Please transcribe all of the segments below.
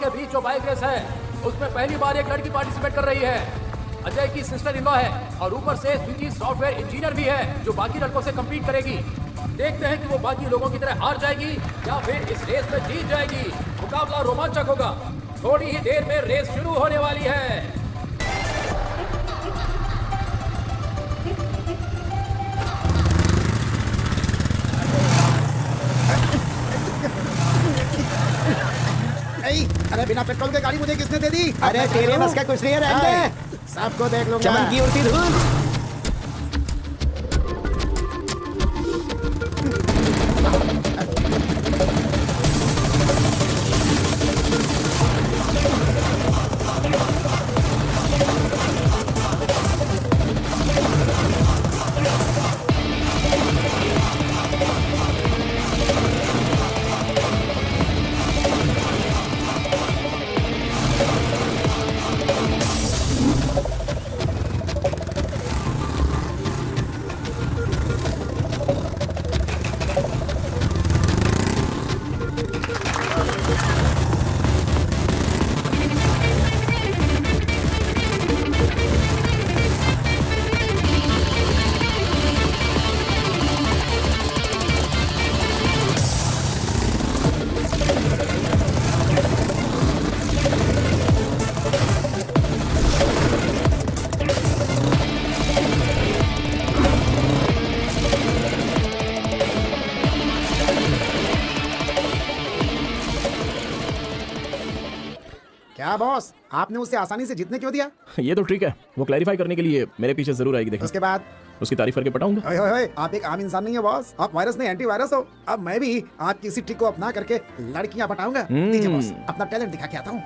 के बीच जो bike race है उसमें पहली बार एक लड़की पार्टिसिपेट कर रही है। अजय की सिस्टर इन लॉ है और ऊपर से स्विगी सॉफ्टवेयर इंजीनियर भी है जो बाकी लड़कों से कम्पीट करेगी। देखते हैं कि वो बाकी लोगों की तरह हार जाएगी या फिर इस रेस में जीत जाएगी। मुकाबला रोमांचक होगा। थोड़ी ही देर में रेस शुरू होने वाली है। अरे बिना पेट्रोल के गाड़ी मुझे किसने दे दी? अरे तेरे बस का कुछ नहीं है, रहने दे। सबको देख लूंगा। चमन की उड़ती धूल। क्या बॉस, आपने उसे आसानी से जीतने क्यों दिया? ये तो ठीक है, वो क्लैरिफाई करने के लिए मेरे पीछे जरूर आएगी। देखो उसके बाद उसकी तारीफ करके पटाऊंगा। ओए ओए ओए, आप एक आम इंसान नहीं है बॉस, आप वायरस नहीं एंटीवायरस हो। अब मैं भी आपकी इसी ट्रिक को अपना करके लड़कियां पटाऊंगा। दीजिए बॉस, अपना टैलेंट दिखा के आता हूँ।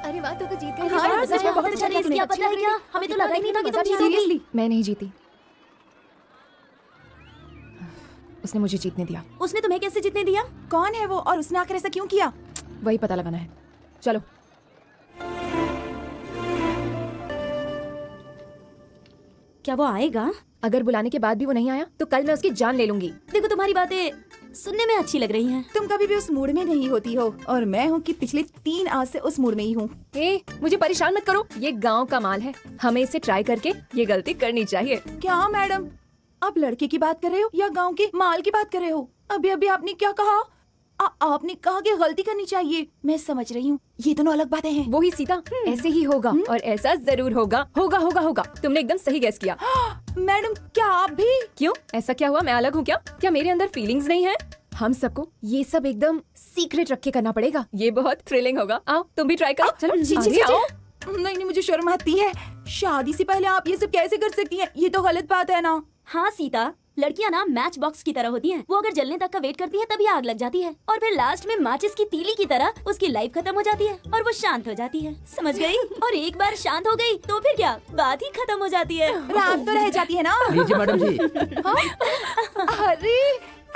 अरे वाह, तू तो जीत गई। हाँ यार, सच में बहुत अच्छा रेस किया। पता है क्या, हमें तो लगा ही नहीं था कि तुम जीतोगी। मैं नहीं जीती, उसने मुझे जीतने दिया। उसने तुम्हें कैसे जीतने दिया? कौन है वो और उसने आकर ऐसा क्यों किया? वही पता लगाना है। चलो। क्या वो आएगा? अगर बुलाने के बाद भी वो नहीं आया तो कल मैं उसकी जान ले लूंगी। देखो, तुम्हारी बातें सुनने में अच्छी लग रही हैं। तुम कभी भी उस मूड में नहीं होती हो और मैं हूँ कि पिछले 3 आज से उस मूड में ही हूँ। मुझे परेशान मत करो, ये गांव का माल है, हमें इसे ट्राई करके ये गलती करनी चाहिए। क्या मैडम, आप लड़के की बात कर रहे हो या गांव के माल की बात कर रहे हो? अभी अभी आपने क्या कहा? आपने कहा कि गलती करनी चाहिए। मैं समझ रही हूँ, ये दोनों अलग बातें हैं। वो ही सीता, ऐसे ही होगा और ऐसा जरूर होगा। होगा होगा होगा, तुमने एकदम सही गैस किया। मैडम, क्या आप भी? क्यों, ऐसा क्या हुआ? मैं अलग हूँ क्या? क्या मेरे अंदर फीलिंग्स नहीं है? हम सबको ये सब एकदम सीक्रेट रख के करना पड़ेगा। ये बहुत थ्रिलिंग होगा। आओ तुम भी ट्राई करो। चलो आगे आओ। नहीं, मुझे शर्म आती है। शादी से पहले आप ये सब कैसे कर सकती हैं? ये तो गलत बात है ना। हाँ सीता, लड़कियां ना मैच बॉक्स की तरह होती हैं। वो अगर जलने तक का वेट करती है तभी आग लग जाती है और फिर लास्ट में माचिस की तीली की तरह उसकी लाइफ खत्म हो जाती है और वो शांत हो जाती है। समझ गई? और एक बार शांत हो गई तो फिर क्या, बात ही खत्म हो जाती है। रात तो रह जाती है ना। लीजिए मैडम जी। अरे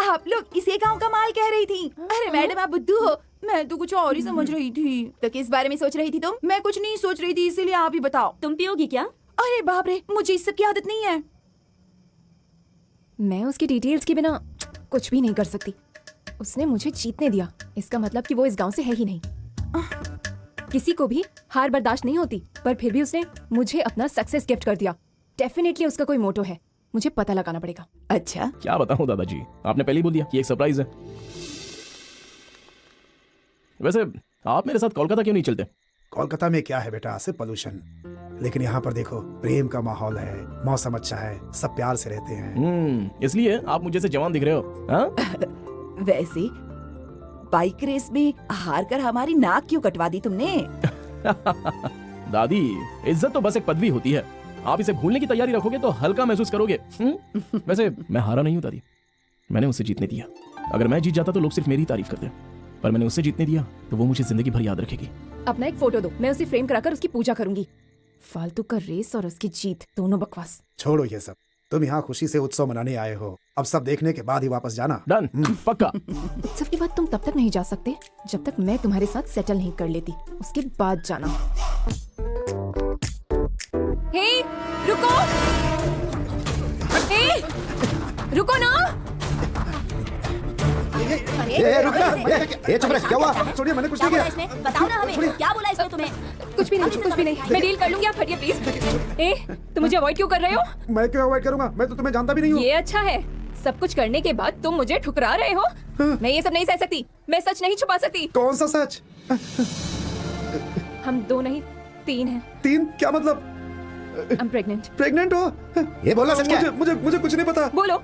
आप लोग इसे गाँव का माल कह रही थी। अरे मैडम, आप बुद्धू हो। मैं तो कुछ और ही समझ रही थी। तो किस बारे में सोच रही थी तुम? मैं कुछ नहीं सोच रही थी, इसीलिए आप ही बताओ। तुम पियोगी क्या? अरे बाप रे, मुझे इस सब की आदत नहीं है। मैं उसकी डिटेल्स के बिना कुछ भी नहीं कर सकती। उसने मुझे जीतने दिया, इसका मतलब कि वो इस गांव से है ही नहीं। किसी को भी हार बर्दाश्त नहीं होती, पर फिर भी उसने मुझे अपना सक्सेस गिफ्ट कर दिया। डेफिनेटली उसका कोई मोटो है, मुझे पता लगाना पड़ेगा। अच्छा, क्या बताऊं दादाजी, आपने पहले ही बोल दिया कि एक सरप्राइज है। वैसे आप मेरे साथ कोलकाता क्यों नहीं चलते? कोलकाता में क्या है बेटा, सिर्फ पोल्यूशन। लेकिन यहाँ पर देखो, प्रेम का माहौल है, मौसम अच्छा है, सब प्यार से रहते हैं। इसलिए आप मुझे से जवान दिख रहे हो। हाँ? वैसे बाइक रेस में हार कर हमारी नाक क्यों कटवा दी तुमने? दादी, इज्जत तो बस एक पदवी होती है। आप इसे भूलने की तैयारी रखोगे तो हल्का महसूस करोगे। वैसे मैं हारा नहीं हूँ दादी, मैंने उसे जीतने दिया। अगर मैं जीत जाता तो लोग सिर्फ मेरी तारीफ करते, पर मैंने उसे जीतने दिया तो वो मुझे जिंदगी भर याद रखेगी। अपना एक फोटो दो, मैं उसे फ्रेम कराकर उसकी पूजा करूंगी। फालतू का रेस और उसकी जीत दोनों बकवास। छोड़ो ये सब, तुम यहाँ खुशी से उत्सव मनाने आए हो। अब सब देखने के बाद ही वापस जाना। डन, पक्का। उत्सव के बाद तुम तब तक नहीं जा सकते जब तक मैं तुम्हारे साथ सेटल नहीं कर लेती, उसके बाद जाना। हे, रुको! हे, रुको ना! रुक जा। ये चुप रह, क्या हुआ? छोड़िए, मैंने कुछ क्या नहीं बोला किया। इसने? बताओ ना हमें, क्या बोला इसने तुम्हें? कुछ भी नहीं मैं डील कर लूंगी, आप हटिए प्लीज। ए तुम मुझे अवॉइड क्यों कर रहे हो? मैं क्यों अवॉइड करूंगा? मैं तो तुम्हें जानता भी नहीं हूँ। ये अच्छा है, सब कुछ करने के बाद तुम मुझे ठुकरा रहे हो। मैं ये सब नहीं सह सकती, मैं सच नहीं छुपा सकती। कौन सा सच? हम 2 नहीं 3 हैं। 3? क्या मतलब? I'm pregnant। प्रेग्नेंट हो? ये बोलना सच क्या? मुझे कुछ नहीं पता। बोलो,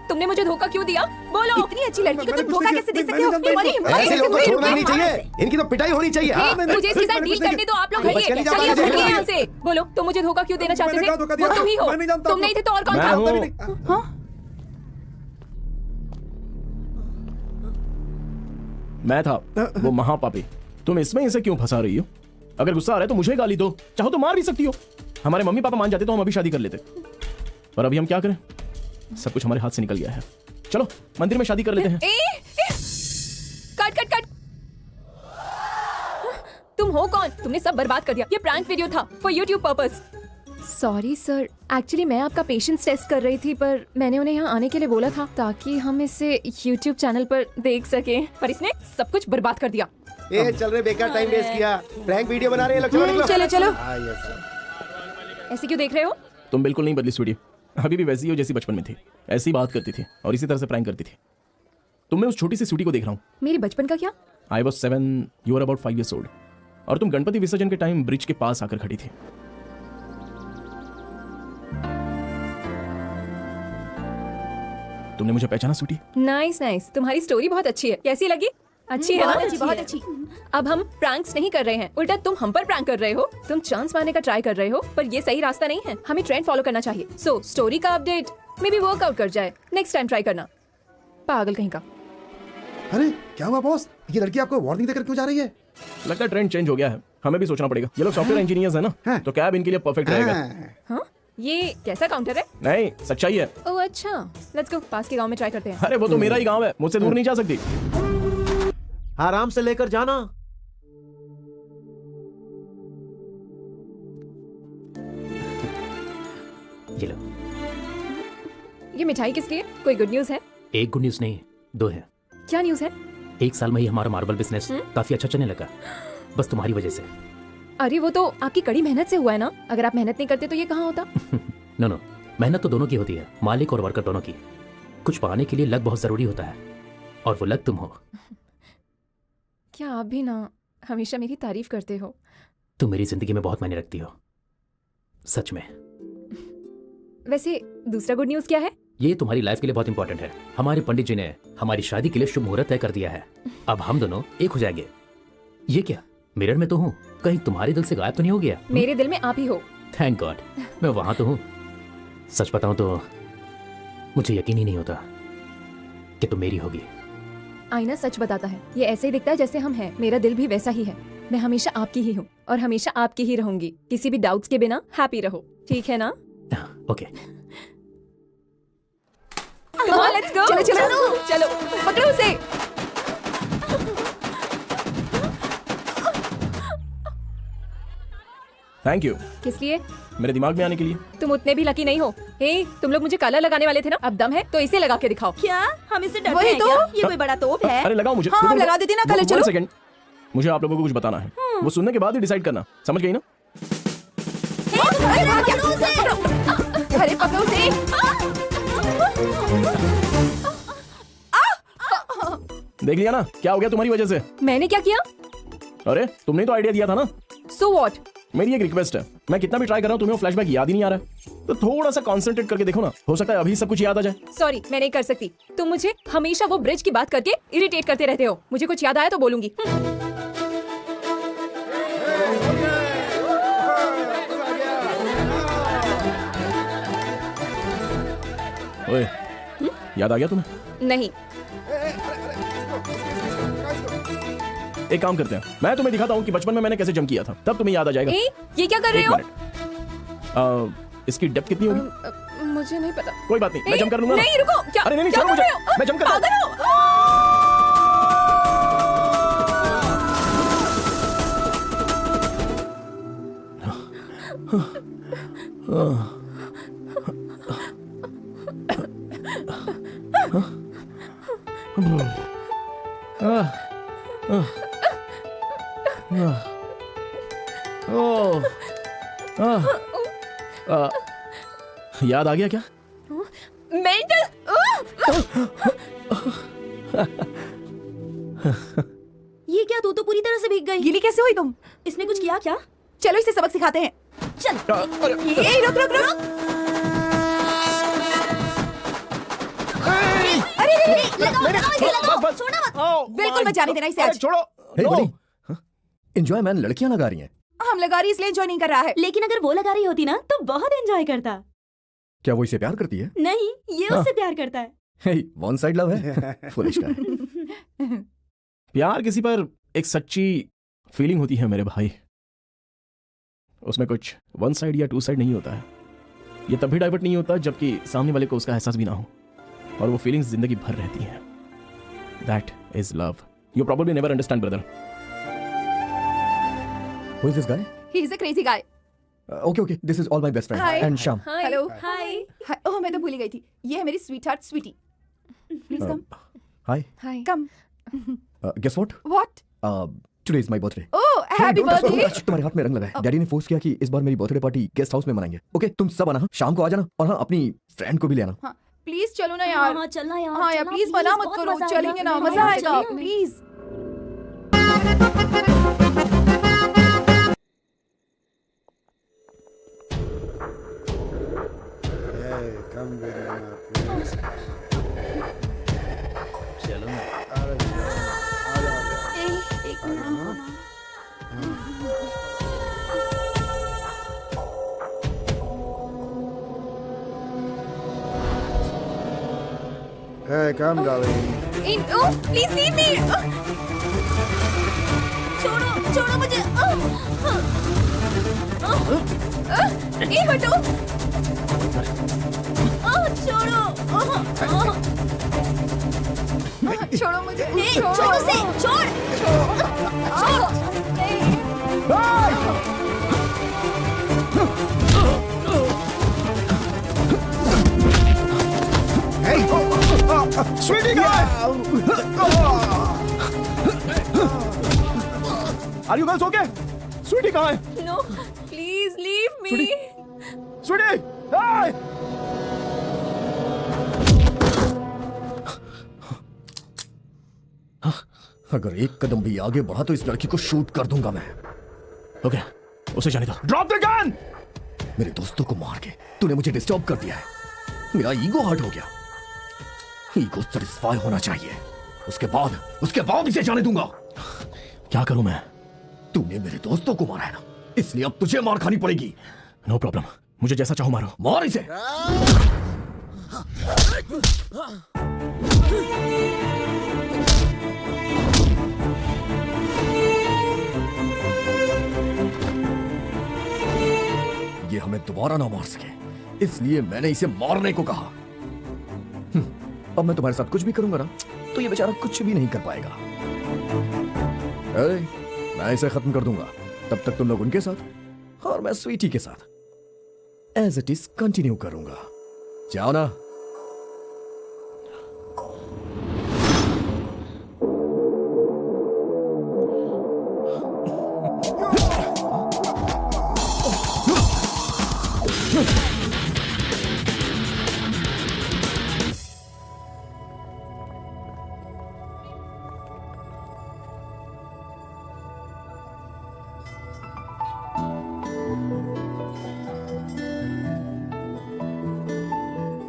तुमने मुझे धोखा क्यों दिया? बोलो। इतनी अच्छी लड़की को मैंने तुम कुछ धोखा नहीं कैसे किया। दे मैं सकते हो? नहीं जानता तुम्हारी इनको। हिम्मत ऐसे कैसे लोगों को हुई? छोड़ना नहीं चाहिए, इनकी तो पिटाई होनी चाहिए। ए, मुझे इसके साथ डील करने दो, आप लोग बच के हटिए। नहीं जा चलिए पाएंगे। हटिए यहाँ से। बोलो, तुम मुझे धोखा क्यों देना चाहते मैंने थे? कहा धोखा दिया? वो तुम ही हो। मैं नहीं जानता तुम आपको। नहीं थे तो और कौन मैं था? हूँ। जानता भी नहीं। हाँ? मैं था वो महापापी। तुम इसमें इसे क्यों फंसा रही हो? अगर गुस्सा आ रहा है तो मुझे गाली दो, चाहो तो मार भी सकती हो। हमारे मम्मी पापा मान जाते तो हम अभी शादी कर लेते, पर अभी हम क्या करें? सब कुछ हमारे हाथ से निकल गया है। चलो मंदिर में शादी कर लेते हैं। Cut cut cut. तुम हो कौन? तुमने सब बर्बाद कर दिया। ये प्रैंक वीडियो था for YouTube purpose. Sorry sir, actually मैं आपका पेशेंस टेस्ट कर रही थी, पर मैंने उन्हें यहाँ आने के लिए बोला था ताकि हम इसे यूट्यूब चैनल पर देख सकें, पर इसने सब कुछ बर्बाद कर दिया। ये चल रहे, बेकार टाइम वेस्ट किया। प्रैंक वीडियो बना रहे हैं, चलो निकलो। चलो चलो। हाँ, ये सर। ऐसे क्यों देख रहे हो? तुम बिल्कुल नहीं बदली स्वीटी, अभी भी वैसी हो जैसी बचपन में थी। ऐसी बात करती थी और इसी तरह से प्रैंक करती थी। तुम मैं उस छोटी सी स्वीटी को देख रहा हूँ। मेरे बचपन का क्या? I was 7, you are about 5 years old, और तुम गणपति विसर्जन के टाइम ब्रिज के पास आकर खड़ी थी। तुमने मुझे पहचाना स्वीटी? नाइस नाइस, तुम्हारी स्टोरी बहुत अच्छी है। कैसी लगी? अच्छी है ना? बहुत अच्छी। अब हम प्रैंक्स नहीं कर रहे हैं, उल्टा तुम हम पर प्रैंक कर रहे हो। तुम चांस मारने का ट्राई कर रहे हो, पर ये सही रास्ता नहीं है। हमें ट्रेंड फॉलो करना चाहिए। सो स्टोरी का अपडेट मे बी वर्कआउट कर जाए। नेक्स्ट टाइम ट्राई करना। पागल कहीं का। अरे क्या हुआ बॉस? ये लड़की आपको वार्निंग देकर क्यों जा रही है? लगता है ट्रेंड चेंज हो गया है, हमें भी सोचना पड़ेगा। ये लोग सॉफ्टवेयर इंजीनियर्स है ना, हाँ। तो कैब इनके लिए परफेक्ट रहेगा। हाँ। हाँ, ये कैसा काउंटर है? नहीं, सच्चाई है। ओह अच्छा, लेट्स गो पास के गांव में ट्राई करते हैं। अरे वो तो मेरा ही गांव है, मुझसे दूर नहीं जा सकती। आराम से लेकर जाना। ये लो। ये मिठाई किस लिए? कोई गुड न्यूज है? एक गुड न्यूज नहीं, 2 है। क्या न्यूज है? 1 साल में ही हमारा मार्बल बिजनेस काफी अच्छा चलने लगा, बस तुम्हारी वजह से। अरे वो तो आपकी कड़ी मेहनत से हुआ है ना। अगर आप मेहनत नहीं करते तो ये कहाँ होता? नो, मेहनत तो दोनों की होती है, मालिक और वर्कर दोनों की। कुछ पाने के लिए लक बहुत जरूरी होता है, और वो लक तुम हो। क्या आप भी ना हमेशा मेरी तारीफ करते हो? तुम मेरी जिंदगी में बहुत मायने रखती हो, सच में। वैसे दूसरा गुड न्यूज क्या है? ये तुम्हारी लाइफ के लिए बहुत इंपॉर्टेंट है। हमारे पंडित जी ने हमारी शादी के लिए शुभ मुहूर्त तय कर दिया है। अब हम दोनों एक हो जाएंगे। ये क्या, मिरर में तो हूँ, कहीं तुम्हारे दिल से गायब तो नहीं हो गया? मेरे दिल में आप ही हो। थैंक गॉड, मैं वहां तो हूँ। सच बताऊं तो मुझे यकीन ही नहीं होता कि तुम मेरी होगी। आईना सच बताता है, ये ऐसे ही दिखता है जैसे हम हैं। मेरा दिल भी वैसा ही है। मैं हमेशा आपकी ही हूँ और हमेशा आपकी ही रहूंगी। किसी भी डाउट्स के बिना हैप्पी रहो, ठीक है ना? Okay. Come on, let's go. चलो चलो चलो, पकड़ो उसे। Thank you. किस लिए? मेरे दिमाग में आने के लिए। तुम उतने भी लकी नहीं हो। हे, तुम लोग मुझे कलर लगाने वाले थे ना, अब दम है तो इसे लगा के दिखाओ। क्या हम इससे डरते वही हैं तो। क्या? ये कोई बड़ा तोप है? अरे लगाओ मुझे। हाँ, रुको, लगा देती ना कलर, चलो। 1 सेकंड, मुझे आप लोगों को कुछ बताना है। वो सुनने के बाद ही डिसाइड करना, समझ गई ना? अरे पकड़ो उसे। देख लिया ना क्या हो गया तुम्हारी वजह से? मैंने क्या किया? अरे तुमने तो आइडिया दिया था ना। So what? मेरी एक रिक्वेस्ट है, मैं कितना भी ट्राई कर रहा हूँ तुम्हें वो फ्लैशबैक याद ही नहीं आ रहा है, तो थोड़ा सा कंसंट्रेट करके देखो ना, हो सकता है अभी सब कुछ याद आ जाए। सॉरी, मैं नहीं कर सकती। तुम मुझे हमेशा वो ब्रिज की बात करके इरिटेट करते रहते हो। मुझे कुछ याद आया तो बोलूंगी। ओए, याद आ गया तुम्हें? नहीं। एक काम करते हैं, मैं तुम्हें दिखाता हूँ कि बचपन में मैंने कैसे जंप किया था, तब तुम्हें याद आ जाएगा। ए, ये क्या कर रहे एक हो? मिनट। इसकी डेप्थ कितनी होगी? मुझे नहीं पता। कोई बात नहीं, मैं जंप कर लूंगा ना। नहीं रुको, क्या? अरे नहीं, क्या छोड़ो कर मुझे, रहे हो? मैं जंप करता हूँ। पागल हो? ओह, याद आ गया क्या? मेंटल। ये क्या, तू तो पूरी तरह से भीग गई। गीली कैसे हुई तुम? इसने कुछ किया क्या? चलो इसे सबक सिखाते हैं। चल। ये रुक रुक रुक। अरे लगाओ इसे, लगाओ, छोड़ना मत। बिल्कुल मत जाने देना इसे आज। छोड़ो। Hey, No. buddy. Enjoy man, लड़कियां लगा रही हैं। हम लगा रही इसलिए एंजॉय नहीं कर रहा है। लेकिन अगर वो लगा रही होती ना तो बहुत एंजॉय करता। क्या वो इसे प्यार करती है? नहीं, ये उससे प्यार करता है। हे, वन साइड लव है। फुलिश गाय। प्यार किसी पर एक सच्ची फीलिंग होती है मेरे भाई, उसमें कुछ वन साइड या टू साइड नहीं होता है। ये तभी डाइवर्ट नहीं होता जबकि सामने वाले को उसका एहसास भी ना हो और वो फीलिंग्स जिंदगी भर रहती हैं। That is love. You probably never understand brother. Who is this guy? He is a crazy guy. Okay, okay. This is all my best friend. Hi. And Sham. Hello. Hi. Oh मैं तो भूल ही गई थी। ये है मेरी sweetheart sweetie. Please come Hi. Hi. Come. Guess what? What? Today is my birthday. Oh happy Don't touch me. Birthday. तुम्हारे हाथ में रंग लगा है। डैडी ने फोर्स किया कि इस बार मेरी बर्थडे पार्टी गेस्ट हाउस में मनाएंगे। ओके, तुम सब आना, शाम को आ जाना और हाँ अपनी फ्रेंड को भी ले आना। हाँ प्लीज चलो ना हाँ, यार। हाँ, चलना यार। हाँ यार चलना, प्लीज मना मत बहुत करो, मजा आएगा। चलेंगे ना, हाँ, मजा आएगा चलेंगे। Please. Hey, come with me, please. चलो ना। अरे चलो, आ जाओ, एक minute. Hey, come, darling. Please leave मी। छोड़ो, छोड़ो मुझे। ए हटो। छोड़ो। छोड़ो मुझे। छोड़ उसे, छोड़। Hey, sweetie guy. Are you girls okay? Sweetie कहाँ है? No please leave me. Sweetie! Hey! अगर एक कदम भी आगे बढ़ा तो इस लड़की को शूट कर दूंगा मैं। ओके, उसे जाने दो। Drop the gun! मेरे दोस्तों को मार के तूने मुझे डिस्टर्ब कर दिया है। मेरा ईगो हर्ट हो गया। ईगो सेटिस्फाई होना चाहिए। उसके बाद इसे जाने दूंगा। क्या करूं मैं? तूने मेरे दोस्तों को मारा है ना, इसलिए अब तुझे मार खानी पड़ेगी। नो प्रॉब्लम, मुझे जैसा चाहो मारो। मार इसे। ये हमें दोबारा ना मार सके, इसलिए मैंने इसे मारने को कहा। अब मैं तुम्हारे साथ कुछ भी करूंगा ना तो ये बेचारा कुछ भी नहीं कर पाएगा। मैं इसे खत्म कर दूंगा, तब तक तुम लोग उनके साथ और मैं स्वीटी के साथ एज इट इज कंटिन्यू करूंगा। जाओ ना।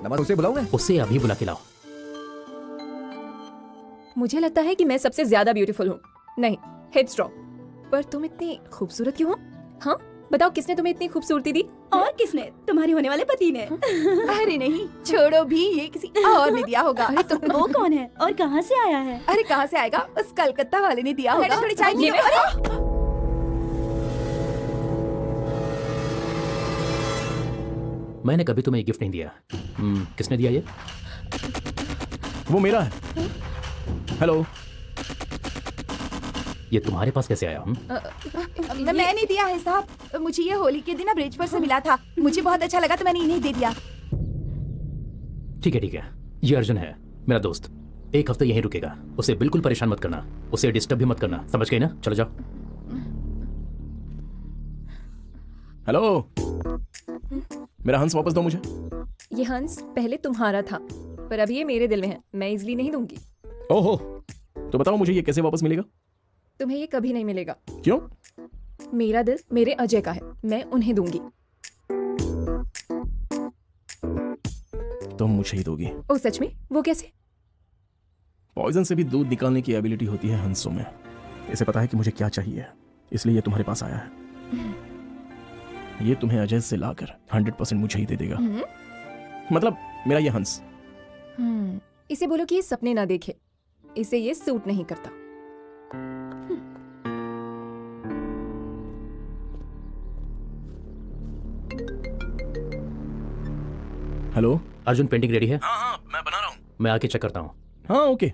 नमस्ते, उसे बुलाऊं मैं? उसे अभी बुला के लाओ। मुझे लगता है कि मैं सबसे ज्यादा ब्यूटीफुल हूँ। नहीं, हेडस्ट्रॉन्ग। पर तुम इतनी खूबसूरत क्यों हो? हाँ बताओ, किसने तुम्हें इतनी खूबसूरती दी? और किसने? तुम्हारे होने वाले पति ने। अरे नहीं, छोड़ो भी, ये किसी और ने दिया होगा। अरे तुम वो कौन है और कहाँ से आया है? अरे कहाँ से आएगा? उस कलकत्ता वाले ने दिया होगा। थोड़ी चाय ये पी लो। अरे मैंने कभी तुम्हें गिफ्ट नहीं दिया। किसने दिया ये? वो मेरा है। हेलो। ये तुम्हारे पास कैसे आया? मैंने दिया है साहब। मुझे ये होली के दिन ना ब्रिज पर से मिला था। मुझे बहुत अच्छा लगा तो मैंने इन्हें दे दिया। ठीक है, ये अर्जुन है, मेरा दोस्त। एक हफ्ते यहीं रुकेगा। उसे बिल्कुल परेशान मत करना, उसे डिस्टर्ब भी मत करना, समझ गई ना? चलो जाओ। हेलो, मेरा हंस वापस दो मुझे। ये हंस पहले तुम्हारा था, पर अभी ये मेरे दिल में है। मैं इजली नहीं दूंगी। ओहो, तो बताओ मुझे ये कैसे वापस मिलेगा? तुम्हें ये कभी नहीं मिलेगा। क्यों? मेरा दिल मेरे अजय का है, मैं उन्हें दूंगी। तुम मुझे ही दोगी? ओ सच में? वो कैसे? पॉइजन से भी दूध निकालने की एबिलिटी होती है हंसों में। इसे पता है कि मुझे क्या चाहिए, इसलिए ये तुम्हारे पास आया है। ये तुम्हें अजय से लाकर 100% मुझे ही दे देगा। मतलब मेरा ये हंस। इसे बोलो कि ये सपने ना देखे, इसे ये सूट नहीं करता। हेलो, अर्जुन पेंटिंग रेडी है? हाँ हाँ, मैं बना रहा हूँ। मैं आके चेक करता हूँ। हाँ ओके।